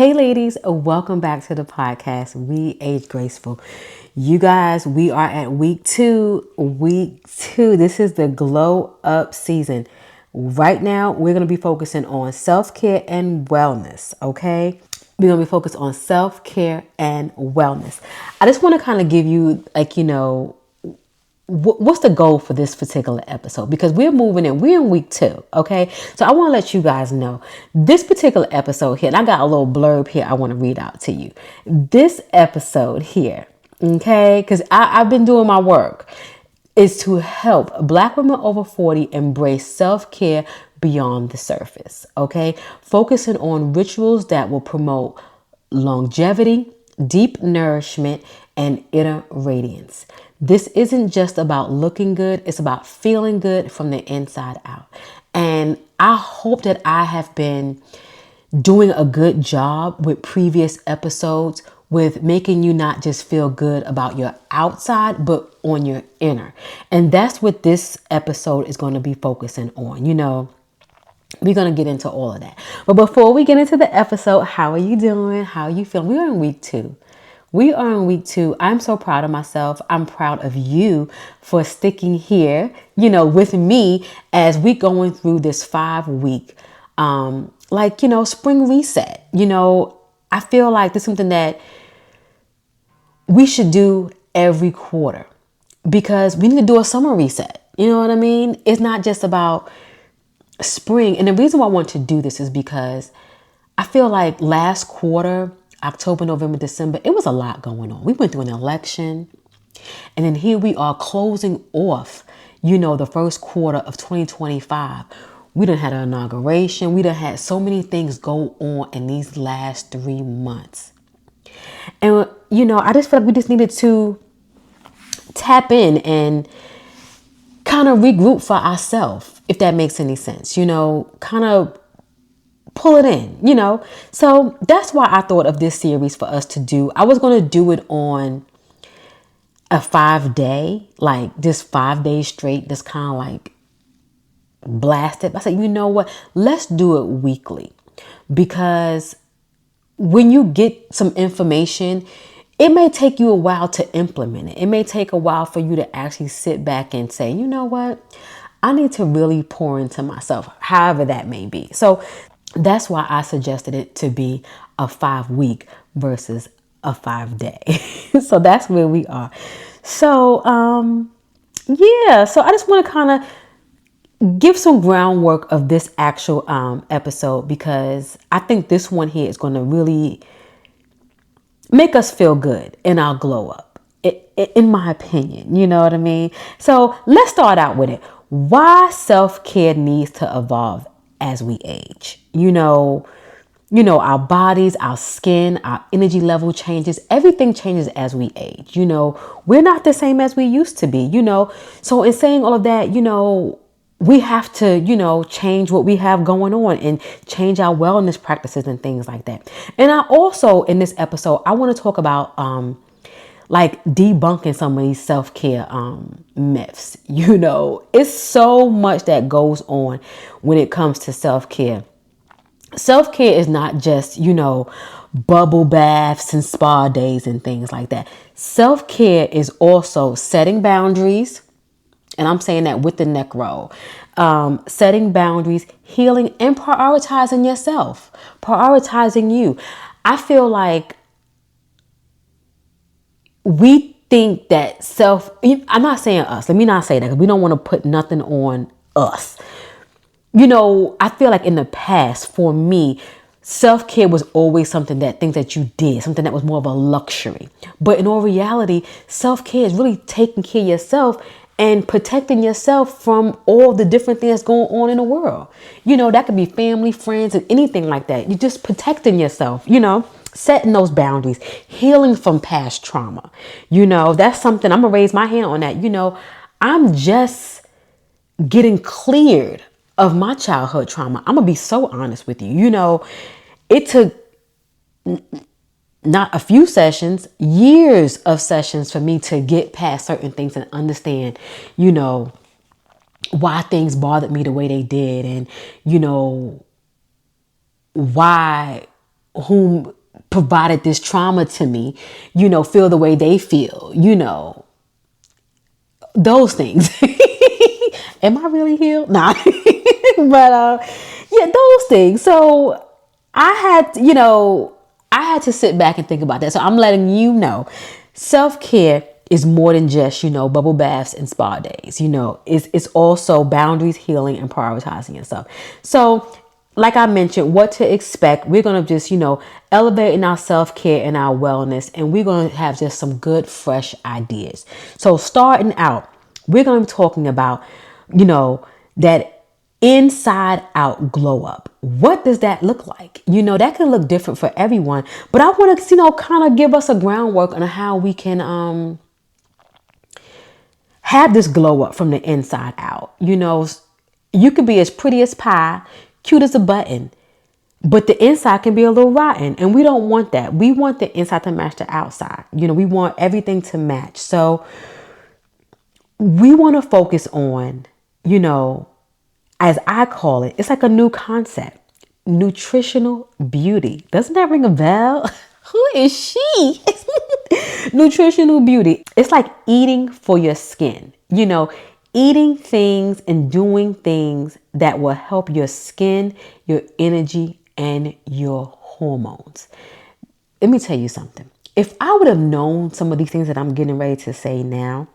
Hey ladies, welcome back to the podcast, We Age Graceful. You guys, we are at week two. This is the glow up season. Right now, we're going to be focusing on self-care and wellness, okay? We're going to be focused on self-care and wellness. I just want to kind of give you what's the goal for this particular episode, because we're in week two. Okay, so I want to let you guys know this particular episode here, and I got a little blurb here I want to read out to you. This episode here, okay, because I've been doing my work, is to help Black women over 40 embrace self-care beyond the surface. Okay, focusing on rituals that will promote longevity, deep nourishment, and inner radiance. This isn't just about looking good, it's about feeling good from the inside out. And I hope that I have been doing a good job with previous episodes with making you not just feel good about your outside, but on your inner. And that's what this episode is going to be focusing on. We're going to get into all of that. But before we get into the episode, how are you doing? How are you feeling? We are in week two. I'm so proud of myself. I'm proud of you for sticking here, with me as we going through this 5-week, spring reset. I feel like this is something that we should do every quarter because we need to do a summer reset. You know what I mean? It's not just about spring. And the reason why I want to do this is because I feel like last quarter, October, November, December, it was a lot going on. We went through an election, and then here we are closing off, the first quarter of 2025. We done had an inauguration. We done had so many things go on in these last 3 months. And, I just feel like we just needed to tap in and kind of regroup for ourselves, if that makes any sense, kind of pull it in, So that's why I thought of this series for us to do. I was going to do it on a 5-day, like just 5 days straight, just kind of like blasted. I said, you know what? Let's do it weekly, because when you get some information, it may take you a while to implement it. It may take a while for you to actually sit back and say, you know what? I need to really pour into myself, however that may be. So that's why I suggested it to be a 5-week versus a 5-day. So that's where we are. So, so I just want to kind of give some groundwork of this actual episode, because I think this one here is going to really make us feel good in our glow up, in my opinion. You know what I mean? So let's start out with it. Why self-care needs to evolve as we age. Our bodies, our skin, our energy level changes. Everything changes as we age. We're not the same as we used to be, So in saying all of that, we have to, change what we have going on and change our wellness practices and things like that. And I also, in this episode, I want to talk about debunking some of these self-care myths. It's so much that goes on when it comes to self-care. Self-care is not just, bubble baths and spa days and things like that. Self-care is also setting boundaries. And I'm saying that with the neck roll. Setting boundaries, healing, and prioritizing yourself. Prioritizing you. I feel like we think that I'm not saying us. Let me not say that, because we don't want to put nothing on us. I feel like in the past, for me, self-care was always things that you did, something that was more of a luxury. But in all reality, self-care is really taking care of yourself and protecting yourself from all the different things going on in the world. That could be family, friends, and anything like that. You're just protecting yourself, setting those boundaries, healing from past trauma. That's something I'm going to raise my hand on that. I'm just getting cleared of my childhood trauma. I'm going to be so honest with you. It took not a few sessions, years of sessions for me to get past certain things and understand, why things bothered me the way they did, and, why whom provided this trauma to me, feel the way they feel, those things. Am I really healed? Nah. But yeah, those things. So I had to sit back and think about that. So I'm letting you know, self-care is more than just, bubble baths and spa days. It's also boundaries, healing, and prioritizing yourself. So like I mentioned, what to expect. We're going to just, elevate in our self-care and our wellness, and we're going to have just some good, fresh ideas. So starting out, we're going to be talking about, that inside out glow up. What does that look like? That can look different for everyone, but I want to, kind of give us a groundwork on how we can, have this glow up from the inside out. You could be as pretty as pie, cute as a button, but the inside can be a little rotten, and we don't want that. We want the inside to match the outside. We want everything to match. So we want to focus on, as I call it, it's like a new concept, nutritional beauty. Doesn't that ring a bell? Who is she? Nutritional beauty. It's like eating for your skin, eating things and doing things that will help your skin, your energy, and your hormones. Let me tell you something. If I would have known some of these things that I'm getting ready to say now,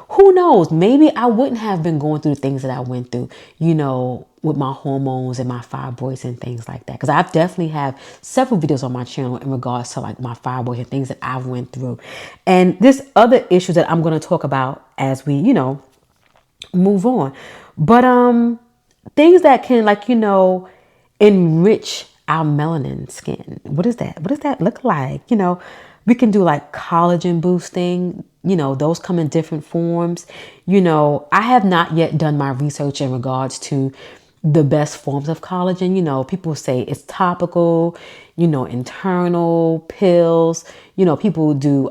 who knows? Maybe I wouldn't have been going through the things that I went through, with my hormones and my fibroids and things like that. Because I've definitely have several videos on my channel in regards to like my fibroids and things that I've went through. And this other issue that I'm going to talk about as we, move on. But things that can enrich our melanin skin. What is that? What does that look like? We can do like collagen boosting. Those come in different forms. I have not yet done my research in regards to the best forms of collagen. People say it's topical, internal pills, people do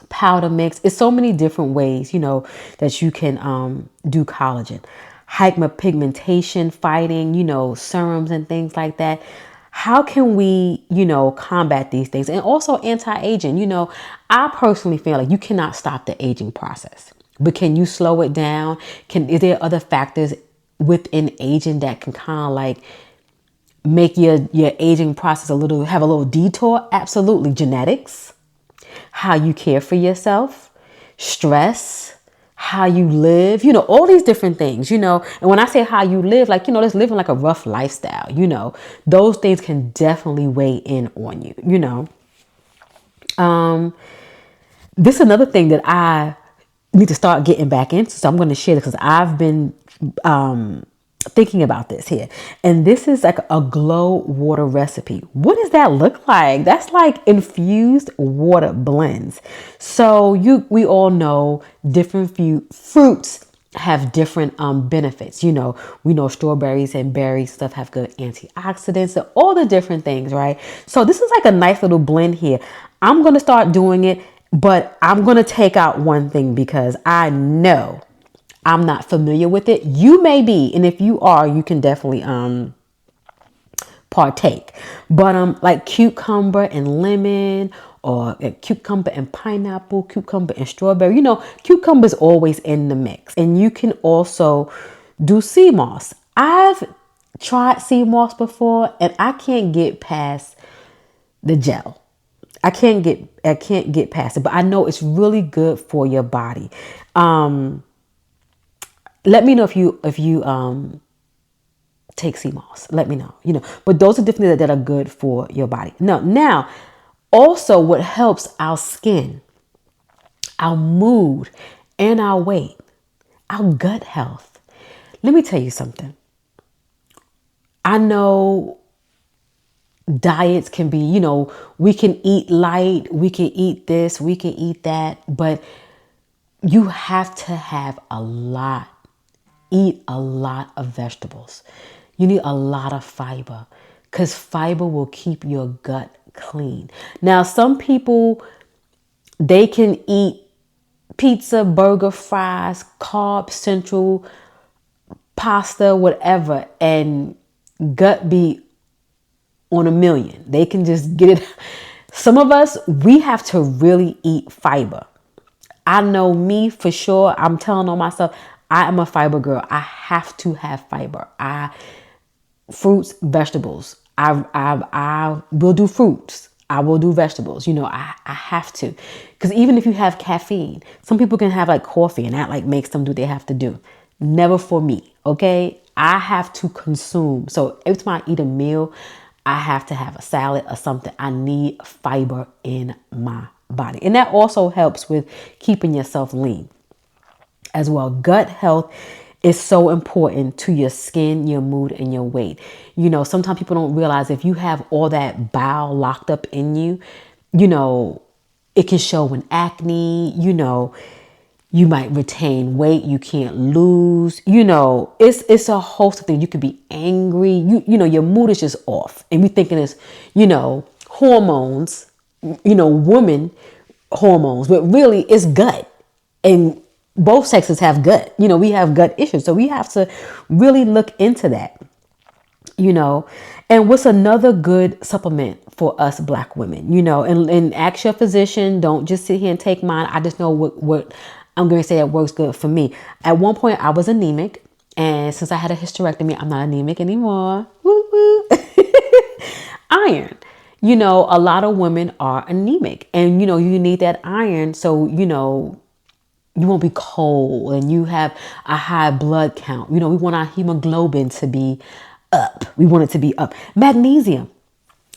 powder mix. It's so many different ways, that you can do collagen. Hyperpigmentation fighting, serums and things like that. How can we, combat these things? And also anti-aging. I personally feel like you cannot stop the aging process, but can you slow it down? Is there other factors within aging that can kind of like make your aging process have a little detour? Absolutely. Genetics, how you care for yourself, stress, how you live, all these different things, and when I say how you live, like, just living like a rough lifestyle, those things can definitely weigh in on you, this is another thing that I need to start getting back into. So I'm going to share this because I've been, thinking about this here, and this is like a glow water recipe. What does that look like? That's like infused water blends. So we all know different fruits have different benefits. We know strawberries and berries stuff have good antioxidants and all the different things, right? So this is like a nice little blend here. I'm going to start doing it, but I'm going to take out one thing because I know I'm not familiar with it. You may be, and if you are, you can definitely partake. But like cucumber and lemon, or cucumber and pineapple, cucumber and strawberry. Cucumber is always in the mix. And you can also do sea moss. I've tried sea moss before, and I can't get past the gel. I can't get past it, but I know it's really good for your body. Let me know if you take sea moss. Let me know. But those are different things that are good for your body. Now, also what helps our skin, our mood, and our weight, our gut health. Let me tell you something. I know diets can be, we can eat light, we can eat this, we can eat that, but you have to have eat a lot of vegetables. You need a lot of fiber because fiber will keep your gut clean. Now, some people, they can eat pizza, burger, fries, carb central, pasta, whatever, and gut be on a million. They can just get it. Some of us, we have to really eat fiber. I know me for sure. I'm telling on myself, I am a fiber girl. I have to have fiber. Fruits, vegetables. I will do fruits. I will do vegetables. I have to. Because even if you have caffeine, some people can have like coffee and that like makes them do what they have to do. Never for me. Okay. I have to consume. So every time I eat a meal, I have to have a salad or something. I need fiber in my body. And that also helps with keeping yourself lean as well. Gut health is so important to your skin, your mood, and your weight. Sometimes people don't realize if you have all that bile locked up in you, it can show in acne, you might retain weight you can't lose. It's a host of things. You could be angry. Your mood is just off. And we thinking it's, hormones, woman hormones, but really it's gut. And both sexes have gut. We have gut issues. So we have to really look into that. And what's another good supplement for us Black women, and ask your physician. Don't just sit here and take mine. I just know what I'm going to say that works good for me. At one point I was anemic, and since I had a hysterectomy, I'm not anemic anymore. Woo woo. Iron. A lot of women are anemic, and you need that iron so you won't be cold and you have a high blood count. We want our hemoglobin to be up. We want it to be up. Magnesium.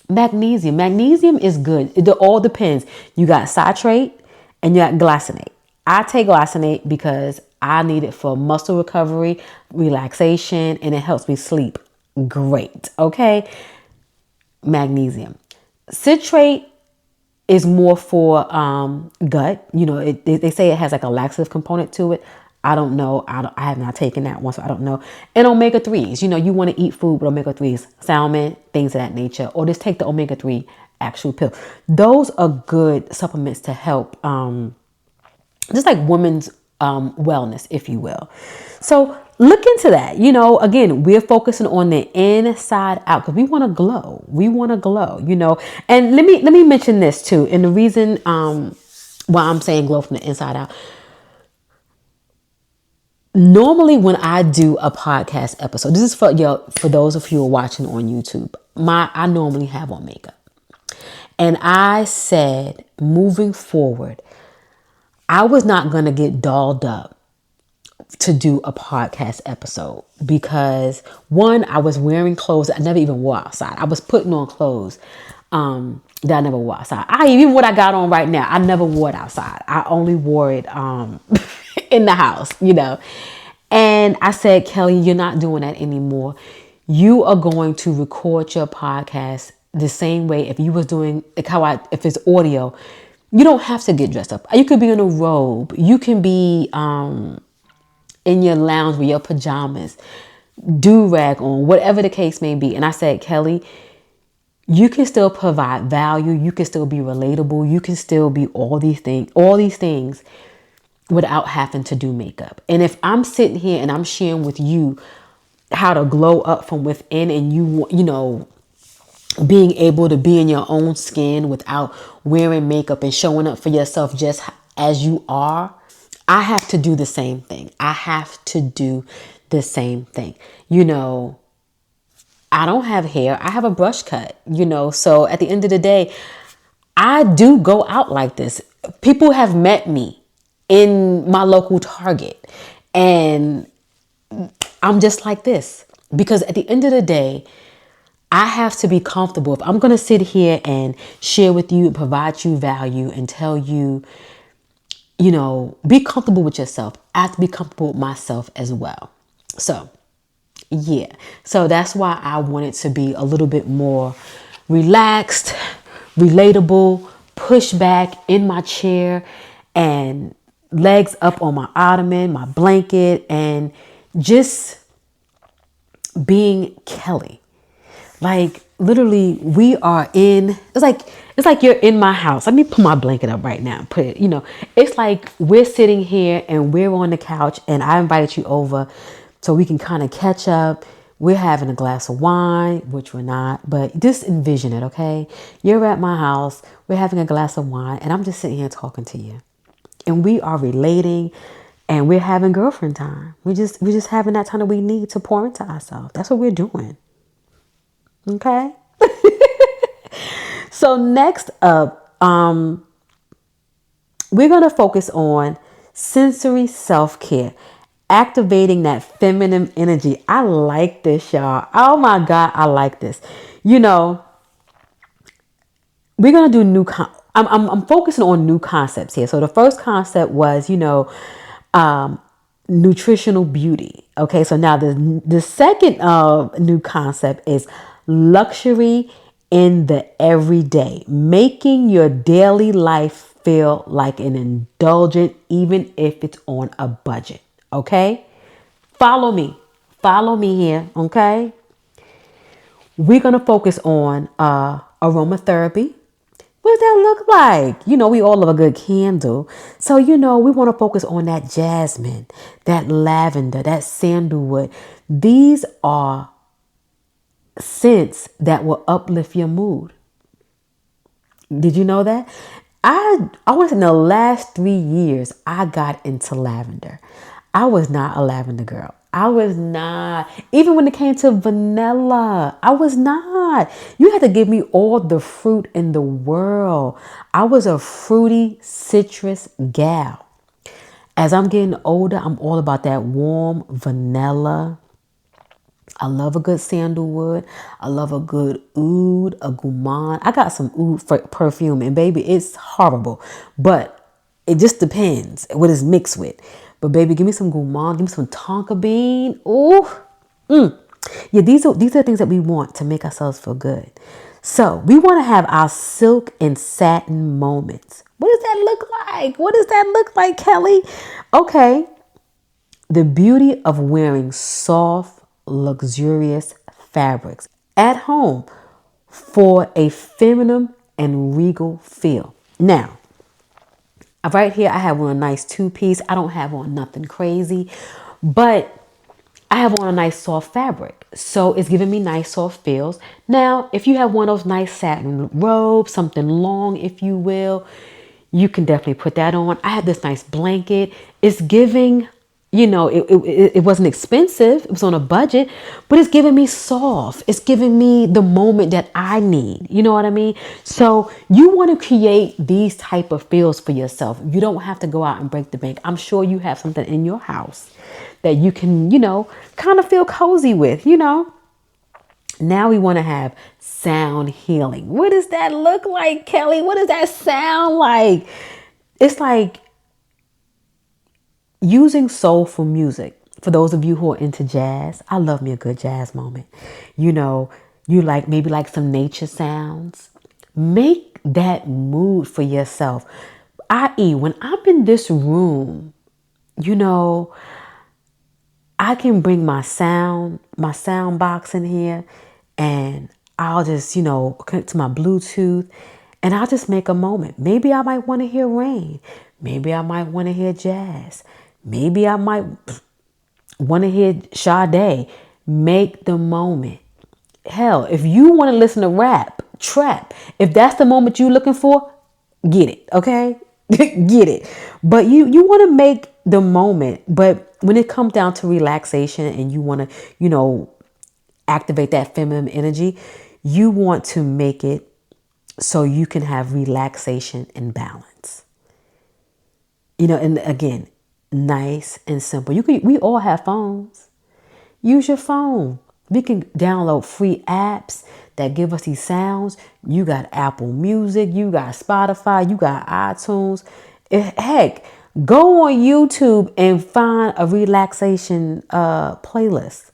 Magnesium is good. It all depends. You got citrate and you got glycinate. I take glycinate because I need it for muscle recovery, relaxation, and it helps me sleep great. Okay. Magnesium. Citrate is more for gut. They say it has like a laxative component to it. I don't know. I have not taken that one, so I don't know. And omega-3s. You want to eat food with omega-3s, salmon, things of that nature, or just take the omega-3 actual pill. Those are good supplements to help, just like women's wellness, if you will. So look into that. Again, we're focusing on the inside out because we want to glow. And let me mention this too. And the reason why I'm saying glow from the inside out. Normally when I do a podcast episode, this is for those of you who are watching on YouTube, I normally have on makeup. And I said, moving forward, I was not going to get dolled up to do a podcast episode because one, I was wearing clothes that I never even wore outside. I was putting on clothes that I never wore outside. Even what I got on right now, I never wore it outside. I only wore it in the house, And I said, Kelly, you're not doing that anymore. You are going to record your podcast the same way if you was doing if it's audio. You don't have to get dressed up. You could be in a robe. You can be in your lounge with your pajamas, do-rag on, whatever the case may be. And I said, Kelly, you can still provide value. You can still be relatable. You can still be all these things without having to do makeup. And if I'm sitting here and I'm sharing with you how to glow up from within, and you being able to be in your own skin without wearing makeup and showing up for yourself just as you are, I have to do the same thing. I don't have hair. I have a brush cut, so at the end of the day, I do go out like this. People have met me in my local Target and I'm just like this because at the end of the day, I have to be comfortable. If I'm going to sit here and share with you and provide you value and tell you, be comfortable with yourself, I have to be comfortable with myself as well. So, yeah. So that's why I wanted to be a little bit more relaxed, relatable, push back in my chair and legs up on my ottoman, my blanket, and just being Kelly. Like literally it's like you're in my house. Let me put my blanket up right now. It's like we're sitting here and we're on the couch and I invited you over so we can kind of catch up. We're having a glass of wine, which we're not, but just envision it, okay? You're at my house, we're having a glass of wine, and I'm just sitting here talking to you. And we are relating and we're having girlfriend time. We're just having that time that we need to pour into ourselves. That's what we're doing. Okay? So next up, we're going to focus on sensory self-care, activating that feminine energy. I like this, y'all. Oh my God, I like this. You know, we're going to do I'm focusing on new concepts here. So the first concept was, nutritional beauty. Okay, so now the second new concept is luxury in the everyday, making your daily life feel like an indulgent, even if it's on a budget. Okay, follow me here. Okay, we're gonna focus on aromatherapy. What does that look like? We all love a good candle. So, we want to focus on that jasmine, that lavender, that sandalwood. These are scents that will uplift your mood. Did you know that? I want to say in the last 3 years, I got into lavender. I was not a lavender girl. I was not. Even when it came to vanilla, I was not. You had to give me all the fruit in the world. I was a fruity citrus gal. As I'm getting older, I'm all about that warm vanilla. I love a good sandalwood. I love a good oud, a gourmand. I got some oud perfume, and baby, it's horrible, but it just depends what it's mixed with. But baby, give me some gourmand, give me some tonka bean. Ooh, yeah, these are things that we want to make ourselves feel good. So we want to have our silk and satin moments. What does that look like? What does that look like, Kelly? Okay, the beauty of wearing soft, luxurious fabrics at home for a feminine and regal feel. Now, right here, I have on a nice two-piece. I don't have on nothing crazy, but I have on a nice soft fabric. So it's giving me nice soft feels. Now, if you have one of those nice satin robes, something long, if you will, you can definitely put that on. I have this nice blanket. It's giving, it wasn't expensive. It was on a budget, but it's giving me soft. It's giving me the moment that I need. You know what I mean? So you want to create these type of feels for yourself. You don't have to go out and break the bank. I'm sure you have something in your house that you can, kind of feel cozy with. Now we want to have sound healing. What does that look like, Kelly? What does that sound like? It's like using soulful music. For those of you who are into jazz, I love me a good jazz moment. You like some nature sounds. Make that mood for yourself. I.e., when I'm in this room, I can bring my sound box in here, and I'll just, connect to my Bluetooth, and I'll just make a moment. Maybe I might want to hear rain. Maybe I might want to hear jazz. Maybe I might want to hear Sade. Make the moment. Hell, if you want to listen to rap, trap, if that's the moment you're looking for, get it, okay? Get it. But you want to make the moment. But when it comes down to relaxation and you want to, activate that feminine energy, you want to make it so you can have relaxation and balance. And again, nice and simple. We all have phones. Use your phone. We can download free apps that give us these sounds. You got Apple Music, you got Spotify, you got iTunes. Heck, go on YouTube and find a relaxation playlist.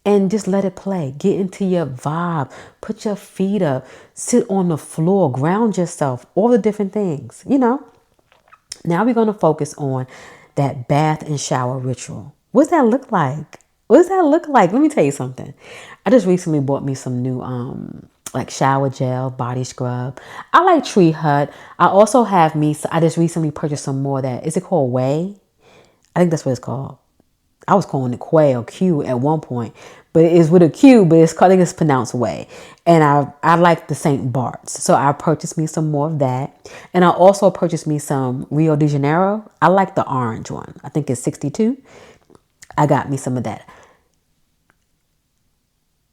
And just let it play. Get into your vibe. Put your feet up. Sit on the floor. Ground yourself. All the different things, Now we're going to focus on that bath and shower ritual. What's that look like? What does that look like? Let me tell you something. I just recently bought me some new like shower gel, body scrub. I like Tree Hut. I also have I just recently purchased some more is it called Way? I think that's what it's called. I was calling it quail, Q at one point, but it's with a Q, but I think it's pronounced way. And I like the St. Bart's. So I purchased me some more of that. And I also purchased me some Rio de Janeiro. I like the orange one. I think it's 62. I got me some of that.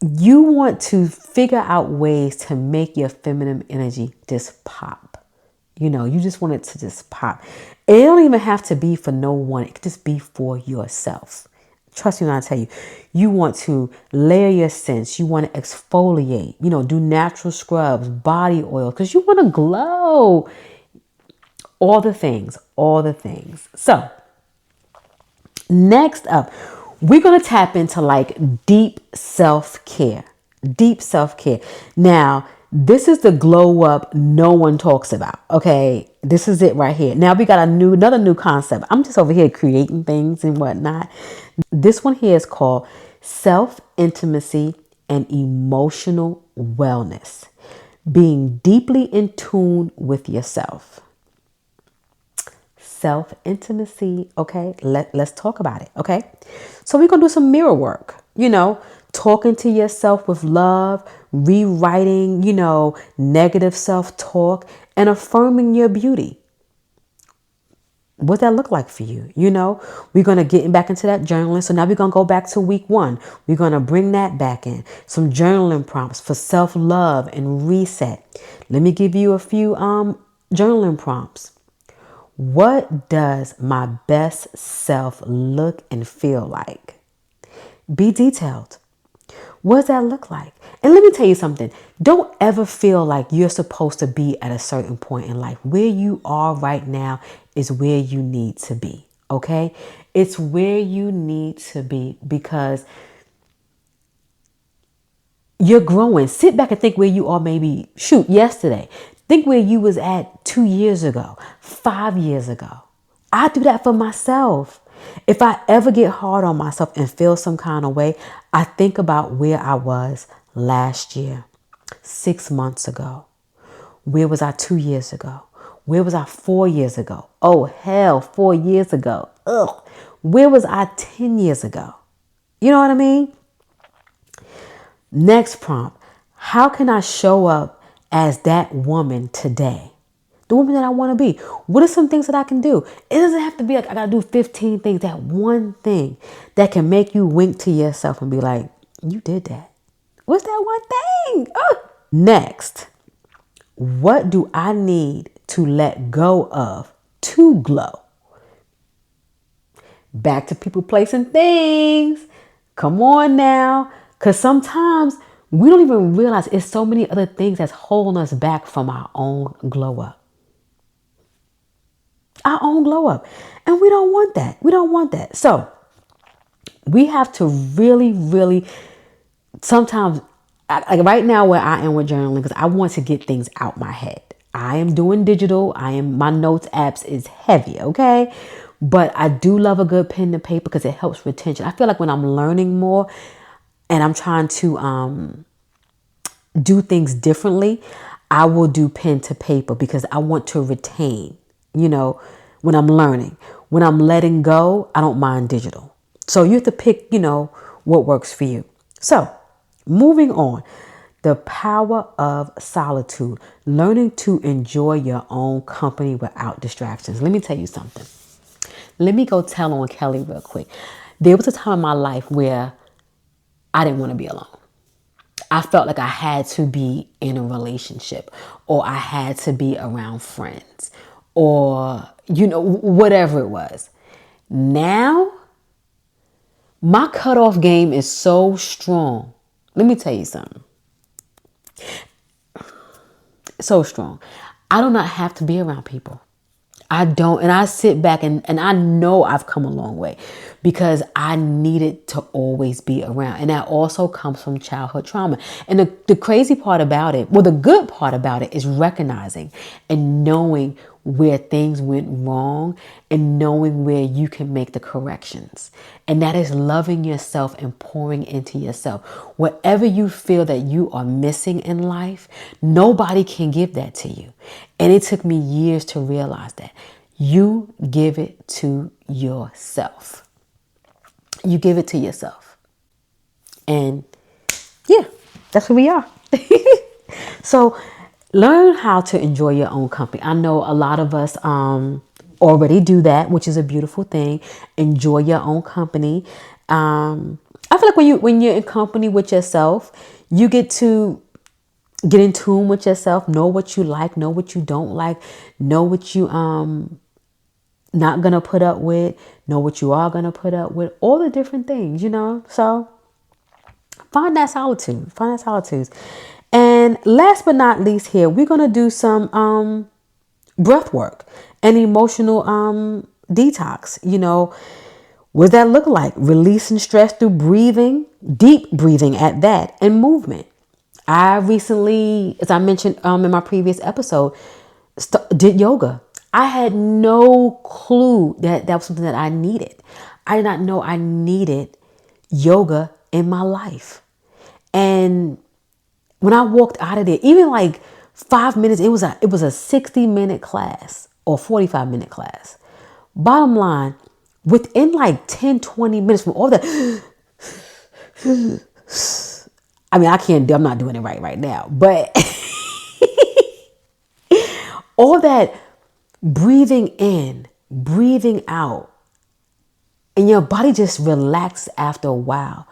You want to figure out ways to make your feminine energy just pop. You just want it to just pop. It don't even have to be for no one. It could just be for yourself. Trust me when I tell you, you want to layer your scents. You want to exfoliate, do natural scrubs, body oil, because you want to glow. All the things, all the things. So next up, we're going to tap into like deep self-care. Deep self-care. Now, this is the glow up no one talks about. Okay, this is it right here. Now we got another new concept. I'm just over here creating things and whatnot. This one here is called self-intimacy and emotional wellness. Being deeply in tune with yourself. Self-intimacy. Okay, let's talk about it. Okay, so we're gonna do some mirror work, talking to yourself with love, rewriting, negative self-talk, and affirming your beauty. What that look like for you? We're gonna get back into that journaling. So now we're gonna go back to week 1. We're gonna bring that back in. Some journaling prompts for self-love and reset. Let me give you a few journaling prompts. What does my best self look and feel like? Be detailed. What does that look like? And let me tell you something. Don't ever feel like you're supposed to be at a certain point in life. Where you are right now is where you need to be. Okay? It's where you need to be because you're growing. Sit back and think where you are maybe, yesterday. Think where you was at 2 years ago, 5 years ago. I do that for myself. If I ever get hard on myself and feel some kind of way, I think about where I was last year, 6 months ago. Where was I 2 years ago? Where was I 4 years ago? Oh, hell, 4 years ago. Ugh. Where was I 10 years ago? You know what I mean? Next prompt. How can I show up as that woman today? The woman that I want to be. What are some things that I can do? It doesn't have to be like I got to do 15 things. That one thing that can make you wink to yourself and be like, you did that. What's that one thing? Oh. Next, what do I need to let go of to glow? Back to people, place, and things. Come on now. Because sometimes we don't even realize it's so many other things that's holding us back from our own glow up. Our own glow up. And we don't want that. We don't want that. So we have to really, really sometimes, like right now where I am with journaling, because I want to get things out my head. I am doing digital. My notes apps is heavy. Okay. But I do love a good pen to paper because it helps retention. I feel like when I'm learning more and I'm trying to do things differently, I will do pen to paper because I want to retain, when I'm learning. When I'm letting go, I don't mind digital. So you have to pick, what works for you. So moving on, the power of solitude, learning to enjoy your own company without distractions. Let me tell you something. Let me go tell on Kelly real quick. There was a time in my life where I didn't want to be alone. I felt like I had to be in a relationship or I had to be around friends or, whatever it was. Now, my cutoff game is so strong. Let me tell you something. So strong. I do not have to be around people. I don't. And I sit back and I know I've come a long way because I needed to always be around. And that also comes from childhood trauma. And the crazy part about it, the good part about it is recognizing and knowing where things went wrong and knowing where you can make the corrections. And that is loving yourself and pouring into yourself. Whatever you feel that you are missing in life, nobody can give that to you. And it took me years to realize that. You give it to yourself. You give it to yourself. And yeah, that's who we are. So learn how to enjoy your own company. I know a lot of us already do that, which is a beautiful thing. Enjoy your own company. I feel like when you're in company with yourself, you get to get in tune with yourself, know what you like, know what you don't like, know what you not gonna put up with, know what you are gonna put up with, all the different things, So find that solitude. Find that solitude. And last but not least here, we're gonna do some breath work and emotional detox. What does that look like? Releasing stress through breathing, deep breathing at that, and movement. I recently, as I mentioned in my previous episode, did yoga. I had no clue that was something that I needed. I did not know I needed yoga in my life. And when I walked out of there, even like 5 minutes, it was a 60-minute class or 45-minute class. Bottom line, within like 10-20 minutes from all that, I mean, I'm not doing it right now, but all that breathing in, breathing out, and your body just relaxes after a while.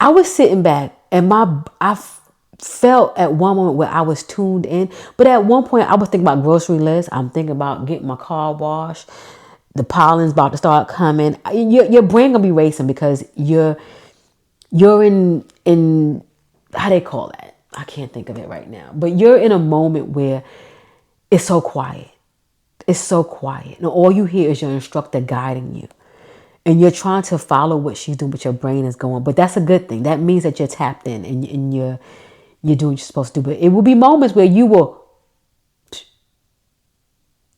I was sitting back and I felt at one moment where I was tuned in, but at one point I was thinking about grocery lists. I'm thinking about getting my car washed. The pollen's about to start coming. Your brain gonna be racing because you're in how they call that? I can't think of it right now. But you're in a moment where it's so quiet. It's so quiet. And all you hear is your instructor guiding you. And you're trying to follow what she's doing, but your brain is going. But that's a good thing. That means that you're tapped in and you're doing what you're supposed to do. But it will be moments where you will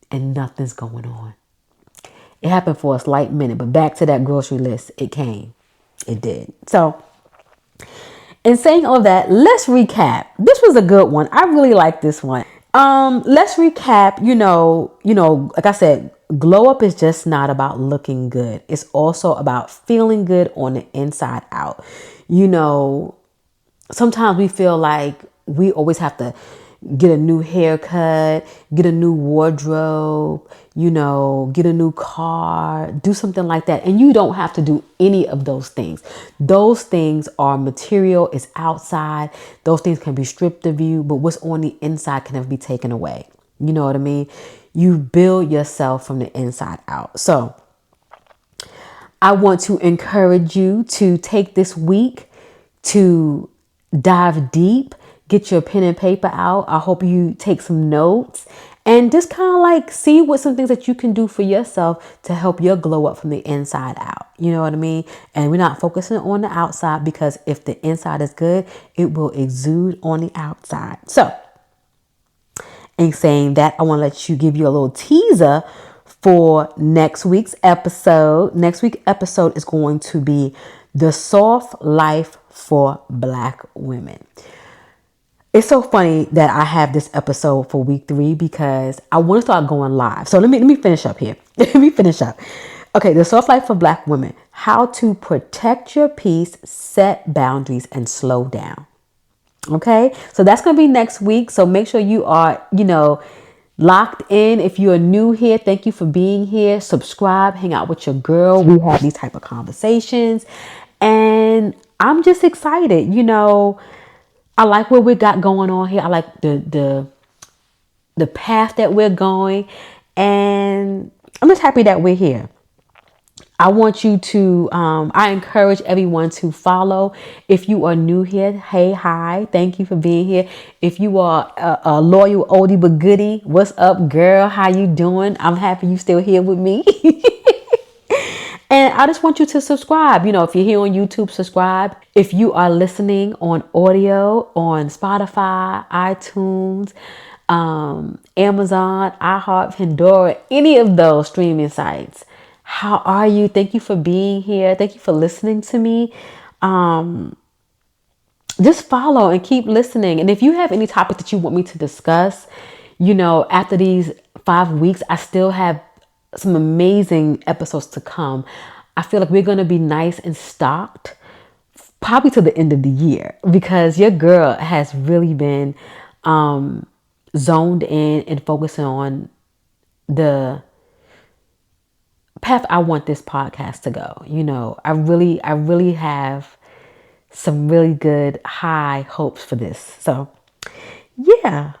and nothing's going on. It happened for a slight minute, but back to that grocery list, it came. It did. So in saying all of that, let's recap. This was a good one. I really like this one. Let's recap. Like I said, glow up is just not about looking good. It's also about feeling good on the inside out. Sometimes we feel like we always have to get a new haircut, get a new wardrobe, get a new car, do something like that. And you don't have to do any of those things. Those things are material, it's outside. Those things can be stripped of you, but what's on the inside can never be taken away. You know what I mean? You build yourself from the inside out. So I want to encourage you to take this week to dive deep. Get your pen and paper out. I hope you take some notes and just kind of like see what some things that you can do for yourself to help your glow up from the inside out. You know what I mean? And we're not focusing on the outside because if the inside is good, it will exude on the outside. So in saying that, I want to give you a little teaser for next week's episode. Next week's episode is going to be the soft life for Black women. It's so funny that I have this episode for week 3 because I want to start going live. So let me finish up here. Let me finish up. Okay, the soft life for Black women. How to protect your peace, set boundaries, and slow down. Okay, so that's going to be next week. So make sure you are, locked in. If you're new here, thank you for being here. Subscribe, hang out with your girl. We have these type of conversations. And I'm just excited, I like what we got going on here. I like the path that we're going. And I'm just happy that we're here. I want you to, I encourage everyone to follow. If you are new here, hey, hi, thank you for being here. If you are a loyal oldie but goodie, what's up, girl? How you doing? I'm happy you still here with me. And I just want you to subscribe. If you're here on YouTube, subscribe. If you are listening on audio on Spotify, iTunes, Amazon, iHeart, Pandora, any of those streaming sites, how are you? Thank you for being here. Thank you for listening to me. Just follow and keep listening. And if you have any topics that you want me to discuss, after these 5 weeks, I still have some amazing episodes to come. I feel like we're going to be nice and stocked probably to the end of the year, because your girl has really been zoned in and focusing on the path I want this podcast to go. I really have some really good high hopes for this. So yeah.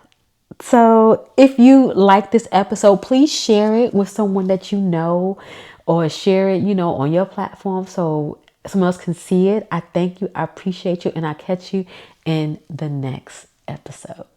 So if you like this episode, please share it with someone that you know, or share it, on your platform so someone else can see it. I thank you. I appreciate you. And I'll catch you in the next episode.